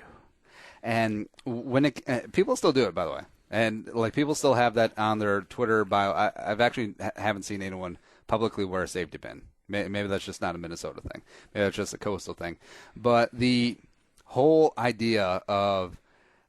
And when people still do it, by the way, and like people still have that on their Twitter bio. I've actually haven't seen anyone publicly wear a safety pin. Maybe that's just not a Minnesota thing. Maybe that's just a coastal thing. But the whole idea of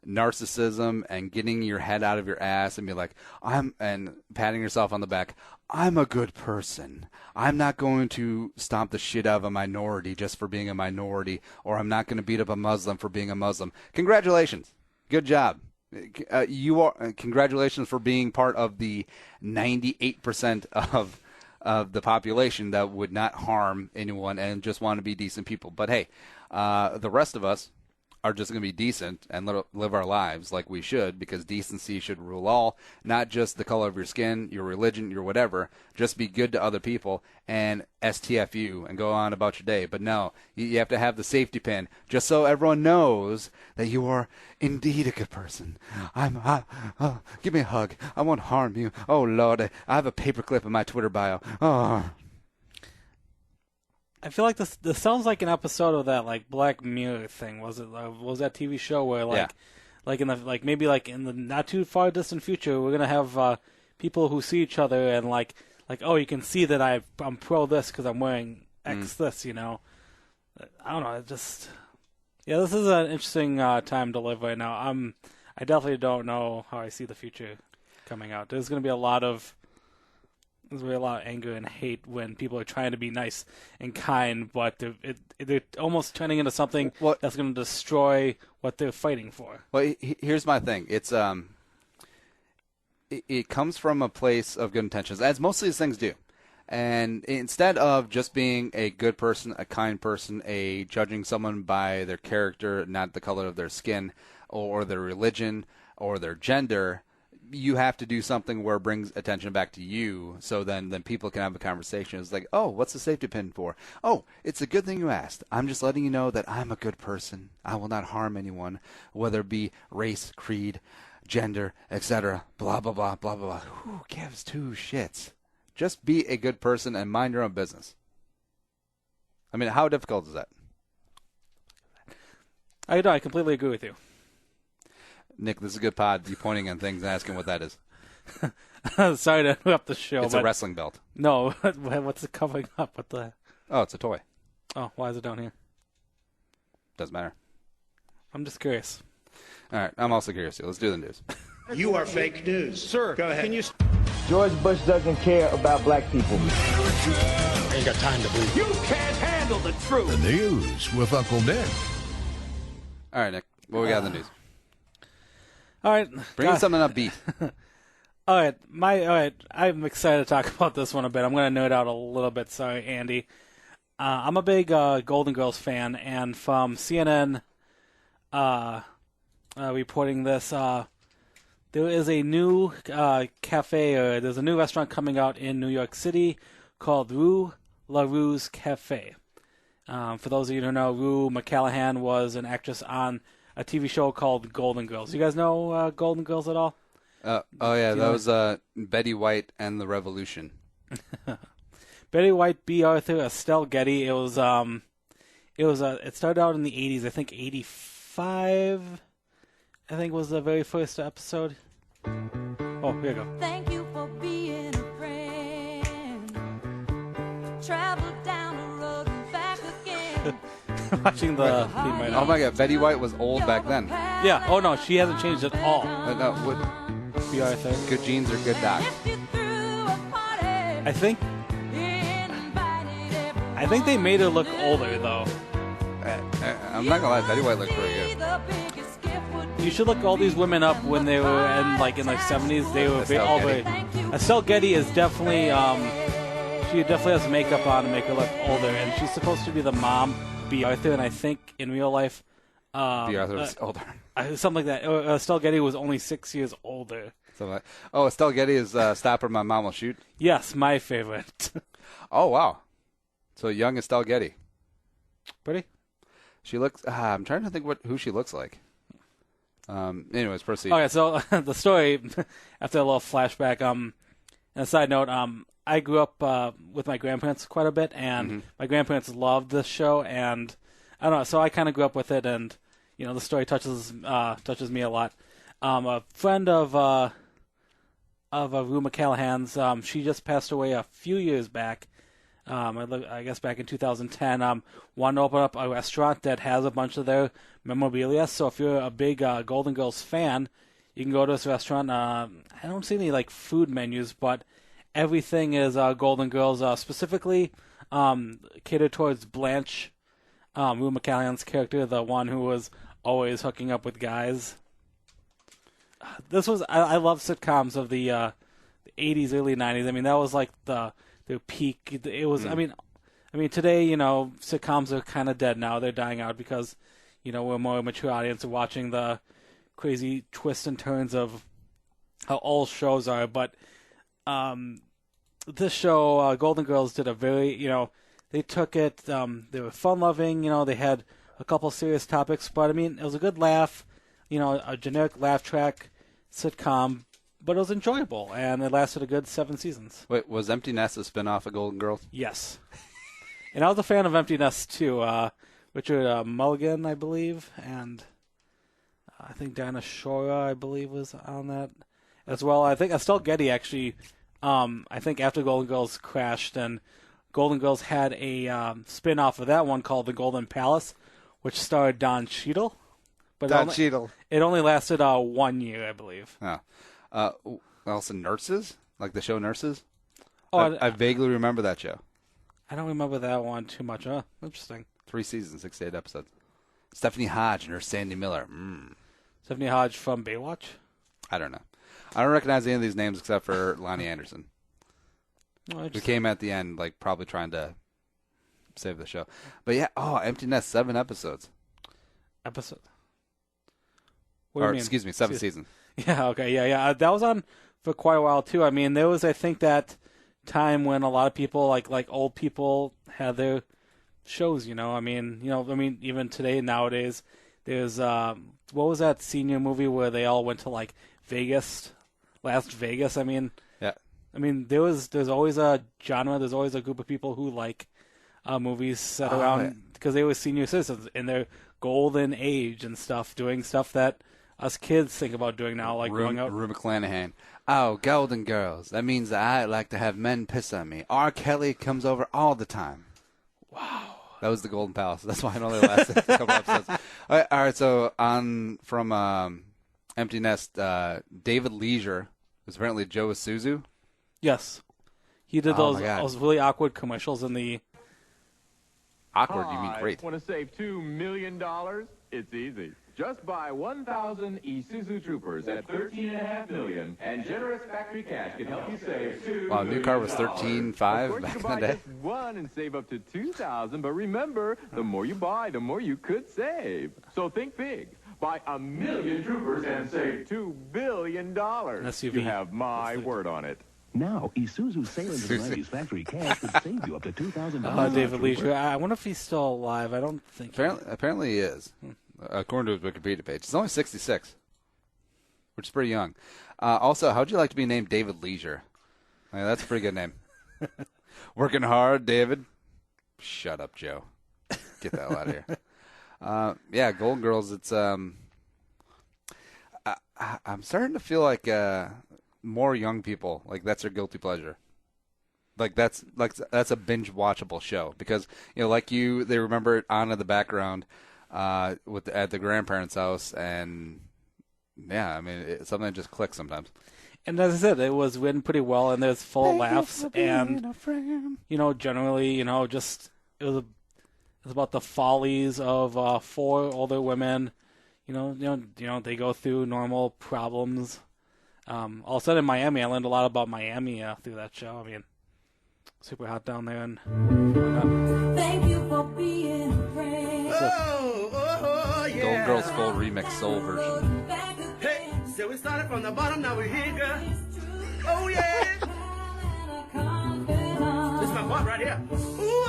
narcissism and getting your head out of your ass and be like, and patting yourself on the back, I'm a good person. I'm not going to stomp the shit out of a minority just for being a minority, or I'm not going to beat up a Muslim for being a Muslim. Congratulations. Good job. Congratulations for being part of the 98% of the population that would not harm anyone and just want to be decent people. But hey, the rest of us are just going to be decent and live our lives like we should, because decency should rule all, not just the color of your skin, your religion, your whatever. Just be good to other people and STFU and go on about your day. But no, you have to have the safety pin just so everyone knows that you are indeed a good person. Give me a hug. I won't harm you. Oh, Lord, I have a paperclip in my Twitter bio. Oh. I feel like this sounds like an episode of that like Black Mirror thing. Was it? Was that TV show where like in the not too far distant future, we're gonna have people who see each other and like oh, you can see that I'm pro this because I'm wearing X this, I don't know. This is an interesting time to live right now. I definitely don't know how I see the future coming out. There's gonna be a lot of anger and hate when people are trying to be nice and kind, but they're almost turning into something that's going to destroy what they're fighting for. Well, here's my thing. It's it comes from a place of good intentions, as most of these things do. And instead of just being a good person, a kind person, judging someone by their character, not the color of their skin, or their religion, or their gender, you have to do something where it brings attention back to you, so then people can have a conversation. It's like, oh, what's the safety pin for? Oh, it's a good thing you asked. I'm just letting you know that I'm a good person. I will not harm anyone, whether it be race, creed, gender, etc. Blah, blah, blah, blah, blah. Who gives two shits? Just be a good person and mind your own business. I mean, how difficult is that? I know. I completely agree with you. Nick, this is a good pod. You pointing on things and asking what that is. Sorry to interrupt the show. It's a wrestling belt. No, what's it covering up? What the? Oh, it's a toy. Oh, why is it down here? Doesn't matter. I'm just curious. All right, I'm also curious. Let's do the news. You are fake news. Sir, go ahead. Can you... George Bush doesn't care about black people. Ain't got time to believe. You can't handle the truth. The news with Uncle Nick. All right, Nick. What we got in the news? All right. Bring in something upbeat. All right. I'm excited to talk about this one a bit. I'm going to nerd out a little bit. Sorry, Andy. I'm a big Golden Girls fan, and from CNN reporting this, there is a new cafe, or there's a new restaurant coming out in New York City called Rue La Rue's Cafe. For those of you who don't know, Rue McCallaghan was an actress on a TV show called Golden Girls. You guys know Golden Girls at all? Oh yeah, that was Betty White and the Revolution. Betty White, B. Arthur, Estelle Getty. It started out in the 80s. I think 85. I think was the very first episode. Oh, here you go. Thank you for being a friend. Travel down the road and back again. Watching the theme right now. Oh my God, Betty White was old back then. Yeah. Oh no, she hasn't changed at all. B. Arthur. Good genes or good doc? I think they made her look older though. I'm not gonna lie, Betty White looked pretty good. You should look all these women up when they were in their 70s. They were all very. Estelle Getty is definitely she definitely has makeup on to make her look older, and she's supposed to be the mom, B. Arthur, and I think in real life, B. Arthur was older. Something like that. Estelle Getty was only 6 years older. Estelle Getty is Stopper My Mom Will Shoot. Yes, my favorite. Oh wow, so young Estelle Getty. Pretty. She looks. I'm trying to think who she looks like. Anyways, proceed. Okay, so the story, after a little flashback, and a side note, I grew up with my grandparents quite a bit, and my grandparents loved this show, and I don't know, so I kind of grew up with it, and the story touches me a lot. A friend of Rue McCallaghan's, she just passed away a few years back. I guess back in 2010, wanted to open up a restaurant that has a bunch of their memorabilia. So if you're a big Golden Girls fan, you can go to this restaurant. I don't see any food menus, but everything is Golden Girls, specifically catered towards Blanche, Rue McCallaghan's character, the one who was always hooking up with guys. I love sitcoms of the 80s, early 90s. I mean, that was their peak. It was. I mean, today, sitcoms are kind of dead now. They're dying out because, we're a more mature audience of watching the crazy twists and turns of how all shows are. But this show, Golden Girls, did a very, they took it. They were fun-loving. They had a couple serious topics, but it was a good laugh. A generic laugh track sitcom. But it was enjoyable, and it lasted a good 7 seasons. Wait, was Empty Nest a spinoff of Golden Girls? Yes. And I was a fan of Empty Nest, too. Richard Mulligan, I believe, and I think Dinah Shore, I believe, was on that as well. I think Estelle Getty, actually, I think after Golden Girls crashed, and Golden Girls had a spin-off of that one called The Golden Palace, which starred Don Cheadle. But it only lasted 1 year, I believe. Oh. Also Nurses, like the show Nurses. Oh, I vaguely remember that show. I don't remember that one too much. Interesting. 3 seasons, 6 to 8 episodes. Stephanie Hodge and her Sandy Miller. Stephanie Hodge from Baywatch? I don't know. I don't recognize any of these names except for Lonnie Anderson. Who came at the end, probably trying to save the show. But yeah, Empty Nest, 7 episodes. What do you mean? Excuse me, 7 seasons. Yeah, okay, yeah. That was on for quite a while, too. There was, I think, that time when a lot of people, like old people, had their shows, even today, nowadays, there's, what was that senior movie where they all went to, Vegas, Las Vegas? Yeah. There's always a genre, there's always a group of people who like movies set around, because they were senior citizens, and they're golden age and stuff, doing stuff that us kids think about doing now, like Rue going out. McClanahan. Oh, Golden Girls. That means that I like to have men piss on me. R. Kelly comes over all the time. Wow. That was the Golden Palace. That's why it only lasted a couple episodes. All right, so from Empty Nest, David Leisure, who's apparently Joe Isuzu. Yes. He did Oh, my God. those really awkward commercials in the... Awkward, you mean great. Want to save $2 million? It's easy. Just buy 1,000 Isuzu Troopers at $13.5 million, and generous factory cash can help you save $2 Wow, new car was $13.5 back in the you can buy day. just one and save up to $2,000, but remember, the more you buy, the more you could save. So think big. Buy 1 million Troopers and save $2 billion. SUV. You have my word on it. Now, Isuzu Sailors and Ladies Factory Cash could save you up to $2,000. David Leisure. I wonder if he's still alive. I don't think Apparently he is, according to his Wikipedia page. He's only 66, which is pretty young. Also, how'd you like to be named David Leisure? That's a pretty good name. Working hard, David. Shut up, Joe. Get the hell out of here. Yeah, Golden Girls. It's I'm starting to feel like more young people, like that's their guilty pleasure. Like that's a binge watchable show because they remember it on in the background at the grandparents' house, and yeah, I mean it's something that just clicks sometimes. And as I said, it was written pretty well, and there's full of laughs, and generally, just it was about the follies of 4 older women. They go through normal problems. All of a sudden in Miami, I learned a lot about Miami through that show. I mean, super hot down there and whatnot. Thank you for being a friend. Golden Girls full remix soul version. Hey, so we started from the bottom, now we're here, girl. Oh, yeah. This is my part right here. Ooh,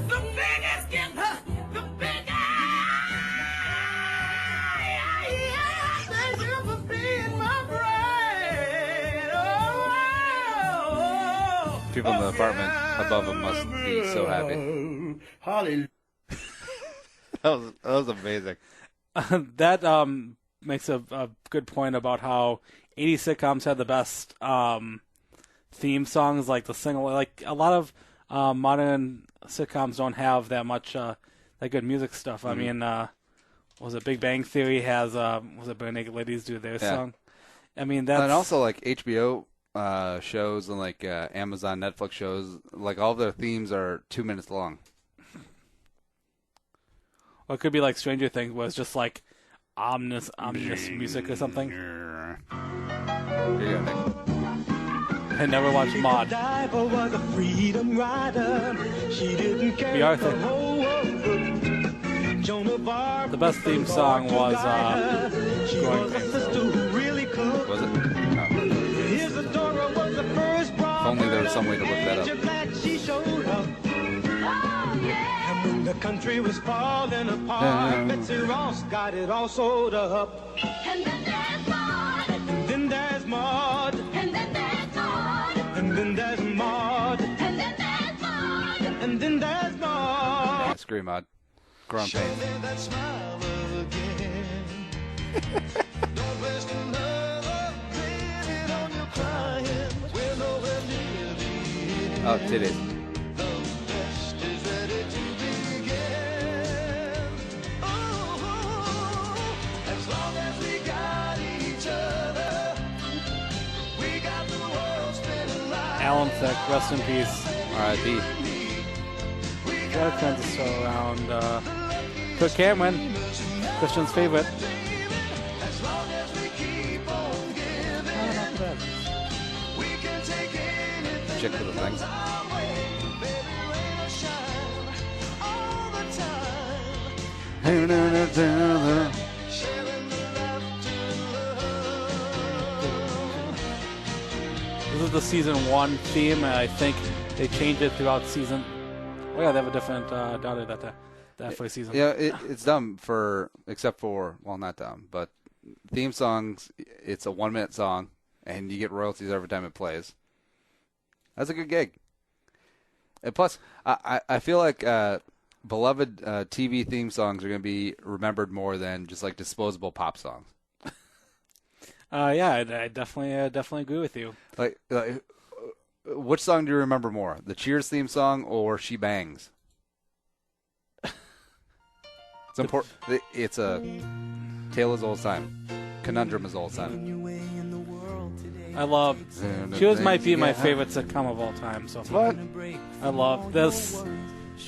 the biggest gift, the biggest. Thank you for being my friend. Oh, People in the apartment above him must be so happy. Hallelujah. That was amazing. That makes a good point about how 80s sitcoms had the best theme songs, like the single. Like a lot of modern sitcoms don't have that much that good music stuff. I mean, was it Big Bang Theory has was it Bare Naked Ladies do their song? I mean that's and also like HBO shows and like Amazon, Netflix shows, like all of their themes are 2 minutes long. Or it could be like Stranger Things, where it's just like ominous music or something. Here you go, Nick. I never watched Maude. Was a freedom rider. She didn't care The Arthur. the whole world. Jonah Barb The best theme song was she Growing was a Pains. sister who really could. Was it? Isadora was the first If only there was some way to look that up. Black, she showed up. And when the country was falling apart, Betsy Ross got it all sold up. And then there's Maud. And then there's Maud. And then there's Maud. And then there's Maud. And then there's Maud. And then there's Maud. Yeah, scream, Maud. Growing Pains. That smile again. Don't waste another minute on your crying. We're nowhere near the end. Oh, titties. The best is ready to begin. Oh, as long as we got each other, we got the world spinning like. Alan Thicke, rest in peace. R.I.P. Got a tons of stuff around. Kirk Cameron, Christian's favorite. As long as we keep on giving, Not bad. we can take anything. Chick little things. Our way, baby, rain or shine, all the time. Sharing the laughter and love. This is the season 1 theme, and I think they changed it throughout season. Oh yeah, they have a different daughter that first season. Yeah, it's dumb except for, well, not dumb, but theme songs, it's a 1 minute song, and you get royalties every time it plays. That's a good gig. And plus, I feel like beloved TV theme songs are going to be remembered more than just like disposable pop songs. Yeah, I definitely agree with you. Like, which song do you remember more, the Cheers theme song or She Bangs? It's important. It's a tale as old as time. Conundrum as old as time. I love. Cheers might be my favorite sitcom of all time. So What? I love this.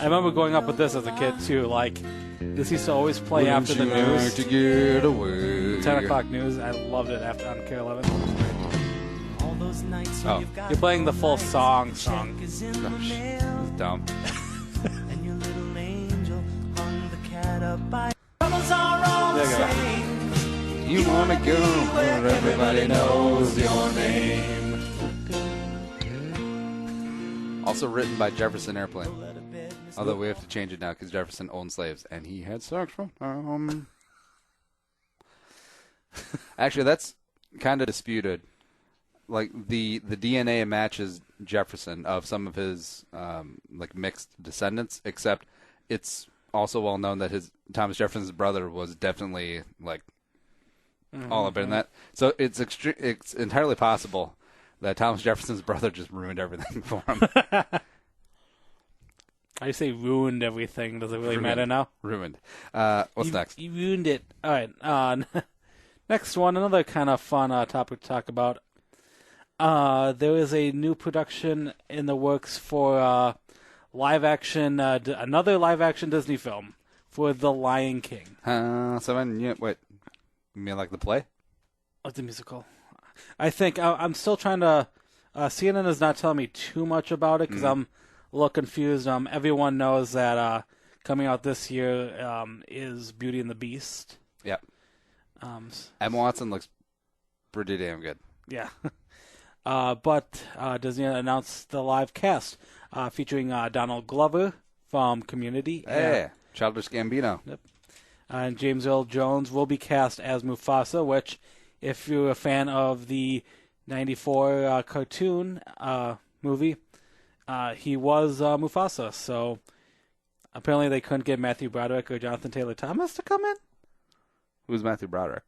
I remember growing up with this as a kid too. Like this used to always play after the news. To get away. 10 o'clock news. I loved it after on K11. Oh, You're playing the full song. it's dumb. There you go. You wanna go where everybody knows your name. Also written by Jefferson Airplane. Although we have to change it now because Jefferson owned slaves and he had sex from them. Actually, that's kind of disputed. Like the DNA matches Jefferson of some of his like mixed descendants, except it's also well known that Thomas Jefferson's brother was definitely like all up in that. So it's entirely possible that Thomas Jefferson's brother just ruined everything for him. I say ruined everything. Does it really matter now? Ruined. What's next? You ruined it. All right. Next one, another kind of fun topic to talk about. There is a new production in the works for live action, another live action Disney film for The Lion King. Wait. You mean like the play? Oh, the musical. I think I'm still trying to. CNN is not telling me too much about it because I'm a little confused. Everyone knows that coming out this year is Beauty and the Beast. Yep. Emma Watson looks pretty damn good. Yeah. But Disney announced the live cast featuring Donald Glover from Community. Hey, Childish Gambino. Yep. And James Earl Jones will be cast as Mufasa, which, if you're a fan of the 94 cartoon movie, he was Mufasa. So apparently they couldn't get Matthew Broderick or Jonathan Taylor Thomas to come in. Who's Matthew Broderick?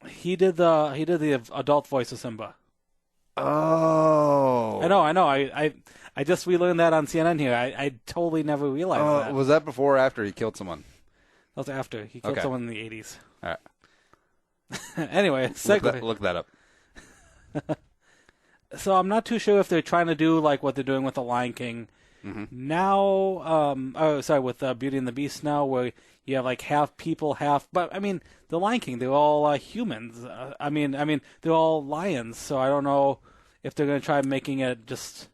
He did the adult voice of Simba. Oh, I know. I just relearned that on CNN here. I totally never realized that. Was that before or after he killed someone? That was after. He killed someone in the 80s. All right. Anyway, segue. Look that up. So I'm not too sure if they're trying to do like what they're doing with The Lion King now. With Beauty and the Beast now, where you have like half people, half. But I mean, The Lion King, they're all humans. I mean, they're all lions. So I don't know if they're going to try making it just.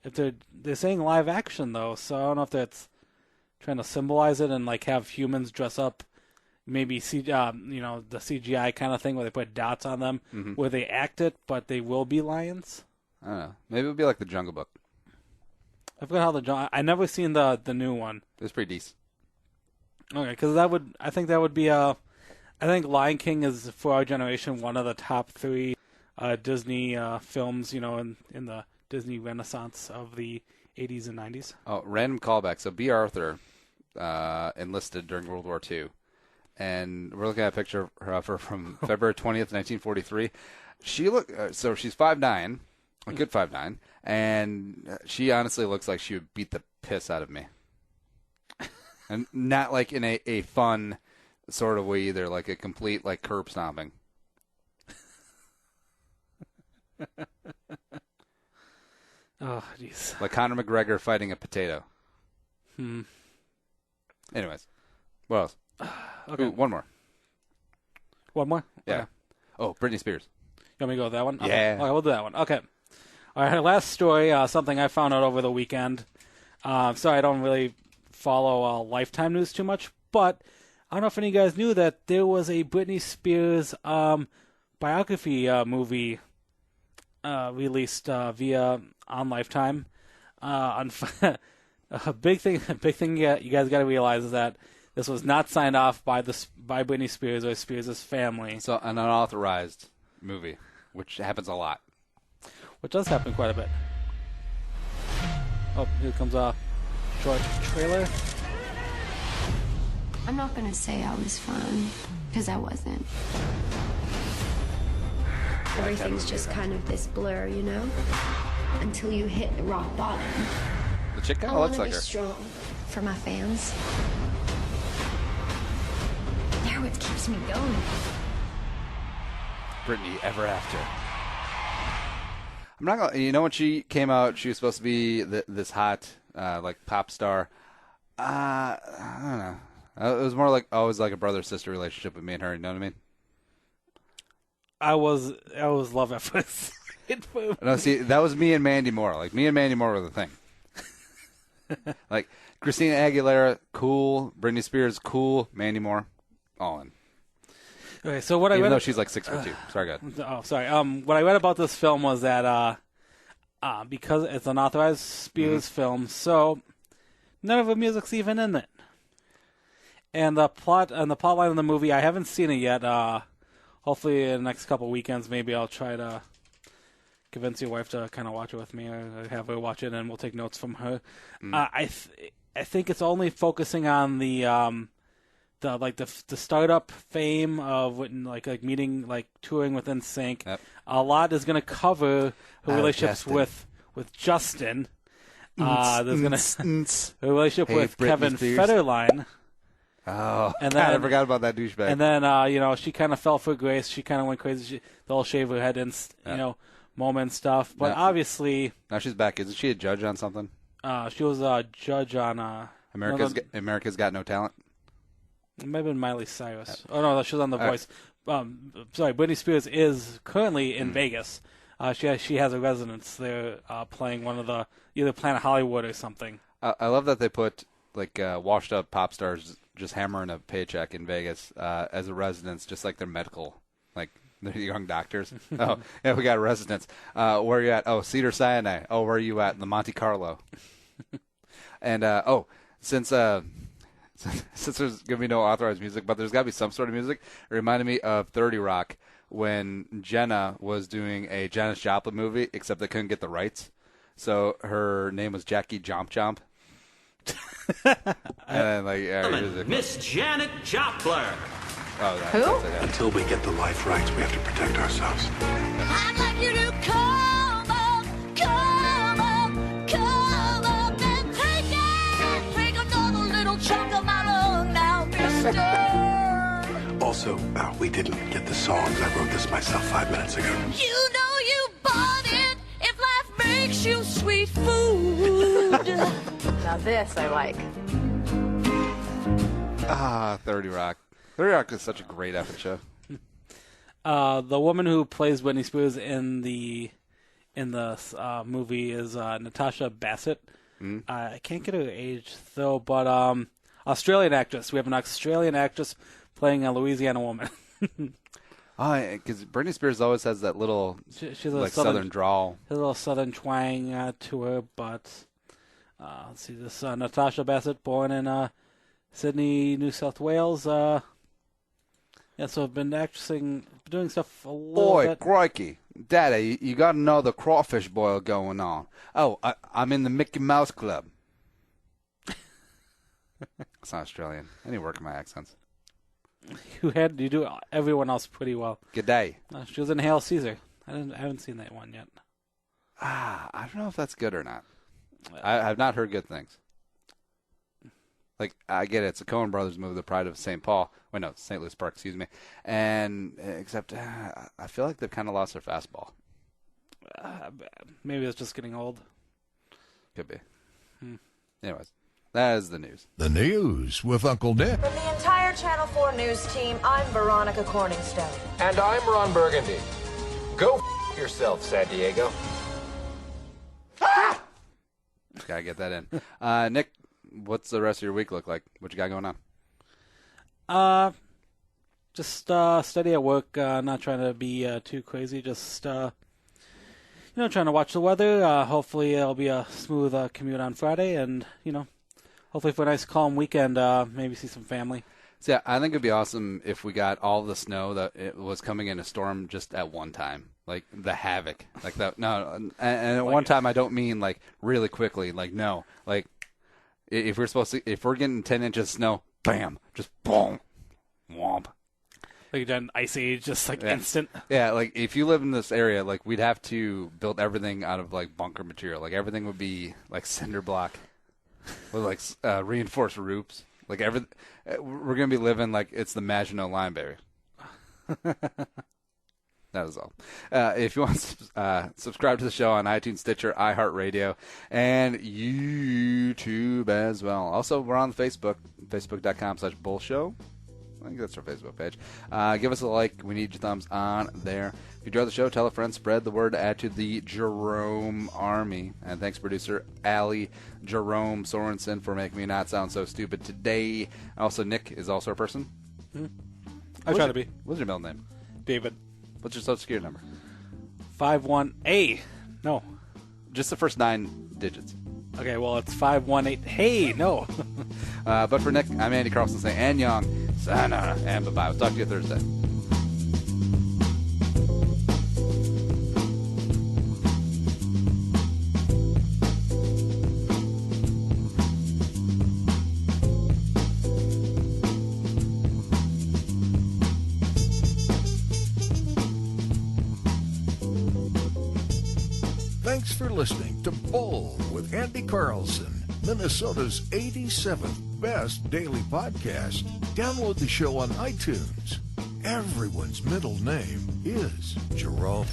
If they're saying live action though, so I don't know if that's trying to symbolize it and like have humans dress up, maybe the CGI kind of thing where they put dots on them, where they act it, but they will be lions. I don't know. Maybe it'll be like the Jungle Book. I forgot how I never seen the new one. It's pretty decent. Okay, because I think that would be I think Lion King is for our generation one of the top 3 Disney films, in the Disney Renaissance of the 80s and 90s. Oh, random callback. So B. Arthur enlisted during World War II. And we're looking at a picture of her from February 20th, 1943. She so she's 5'9", a good 5'9", and she honestly looks like she would beat the piss out of me. And not like in a fun sort of way either, like a complete like curb stomping. Oh, jeez. Like Conor McGregor fighting a potato. Anyways, what else? Okay. Ooh, one more. One more? Yeah. Okay. Oh, Britney Spears. You want me to go with that one? Yeah. Okay, we'll do that one. Okay. All right, last story, something I found out over the weekend. Sorry, I don't really follow Lifetime news too much, but I don't know if any of you guys knew that there was a Britney Spears biography movie released via on Lifetime. A big thing you guys got to realize is that this was not signed off by Britney Spears or Spears' family. So an unauthorized movie. which happens a lot. Which does happen quite a bit. Oh, here comes a short trailer. I'm not gonna say I was fun, because I wasn't. Everything's just kind of this blur, you know? Until you hit the rock bottom. The chick kind I of looks wanna like be her. strong for my fans. They're what keeps me going. Brittany Ever After. I'm not gonna. You know, when she came out, she was supposed to be this hot, like pop star. I don't know. It was more like always like a brother-sister relationship with me and her. You know what I mean? I was love at first. No, see, that was me and Mandy Moore. Like, me and Mandy Moore were the thing. Like, Christina Aguilera, cool. Britney Spears, cool. Mandy Moore, all in. Okay, so what I Even read, though she's like 6'2". Sorry, go ahead. Oh, sorry. What I read about this film was that because it's an authorized Spears film, so none of the music's even in it. And the plot line of the movie, I haven't seen it yet. Hopefully, in the next couple weekends, maybe I'll try to convince your wife to kind of watch it with me, or have her watch it, and we'll take notes from her. I think it's only focusing on the startup fame of like meeting, like touring with NSYNC. Yep. A lot is going to cover her relationships Justin. with Justin. There's going to her relationship Hey, with Britney Kevin Spears. Federline. Oh, And God, I then- forgot about that douchebag. And then, she kind of fell for grace. She kind of went crazy. The whole shave her head and, moment stuff. But Yeah. obviously, Now she's back. Isn't she a judge on something? she was a judge on America's Got No Talent. it might have been Miley Cyrus. Oh, no, she was on The Voice. Sorry, Britney Spears is currently in Vegas. She has a residence there playing one of the, either Planet Hollywood or something. I love that they put like washed up pop stars just hammering a paycheck in Vegas as a residence, just like their medical, like they're young doctors. Oh, yeah, we got a residence. Where are you at? Oh, Cedar Sinai. Oh, where are you at? The Monte Carlo. And since there's gonna be no authorized music, but there's got to be some sort of music. It reminded me of 30 Rock when Jenna was doing a Janis Joplin movie, except they couldn't get the rights, so her name was Jackie Jomp Jomp. And then, music. Miss Janet Joplin. Oh, Who? that's it, yeah. Until we get the life rights, we have to protect ourselves. I'd like you to come up and take another little chunk of my lung now, mister. Also, we didn't get the songs. I wrote this myself 5 minutes ago. You know you bought it if life makes you sweet food. Now this I like. 30 Rock. 30 Rock is such a great effing show. The woman who plays Britney Spears in the movie is Natasha Bassett. I can't get her age though, but Australian actress. We have an Australian actress playing a Louisiana woman. Because Britney Spears always has that little She's a like southern drawl. A little southern twang to her, but let's see. This Natasha Bassett, born in Sydney, New South Wales. So I've been doing stuff a little Boy, bit. crikey. Daddy, you got another crawfish boil going on. Oh, I'm in the Mickey Mouse Club. It's not Australian. I need to work on my accents. You do everyone else pretty well. Good day. She was in Hail Caesar. I haven't seen that one yet. I don't know if that's good or not. I have not heard good things. Like, I get it. It's a Coen Brothers movie, The Pride of St. Paul. Wait, no, St. Louis Park, excuse me. And, except, I feel like they've kind of lost their fastball. Maybe it's just getting old. Could be. Anyways, that is the news. The news with Uncle Nick. From the entire Channel 4 news team, I'm Veronica Corningstone. And I'm Ron Burgundy. Go yourself, San Diego. Gotta get that in. Nick, what's the rest of your week look like? What you got going on? Just steady at work. Not trying to be too crazy. Just trying to watch the weather. Hopefully it'll be a smooth commute on Friday, and hopefully for a nice calm weekend. Maybe see some family. So, yeah, I think it'd be awesome if we got all the snow that it was coming in a storm just at one time. Like the havoc. Like that. No, and at one time I don't mean like really quickly. Like no, like if we're getting 10 inches of snow, bam, just boom, womp. Like done Ice Age, just like instant. Yeah, like if you live in this area, like we'd have to build everything out of like bunker material. Like everything would be like cinder block with like reinforced roofs. Like we're gonna be living like it's the Maginot Line, baby. That is all. If you want to subscribe to the show on iTunes, Stitcher, iHeartRadio, and YouTube as well. Also, we're on Facebook, facebook.com/bullshow. I think that's our Facebook page. Give us a like. We need your thumbs on there. If you enjoy the show, tell a friend. Spread the word. Add to the Jerome Army. And thanks, producer Allie Jerome Sorensen, for making me not sound so stupid today. Also, Nick is also a person. I try to be. What's your middle name? David. What's your social security number? 51A. No. Just the first 9 digits. Okay, well, it's 518. Hey, no. But for Nick, I'm Andy Carlson saying, and Young, sayonara, and bye-bye. We'll talk to you Thursday. Thanks for listening to Bull with Andy Carlson, Minnesota's 87th best daily podcast. Download the show on iTunes. Everyone's middle name is Jerome.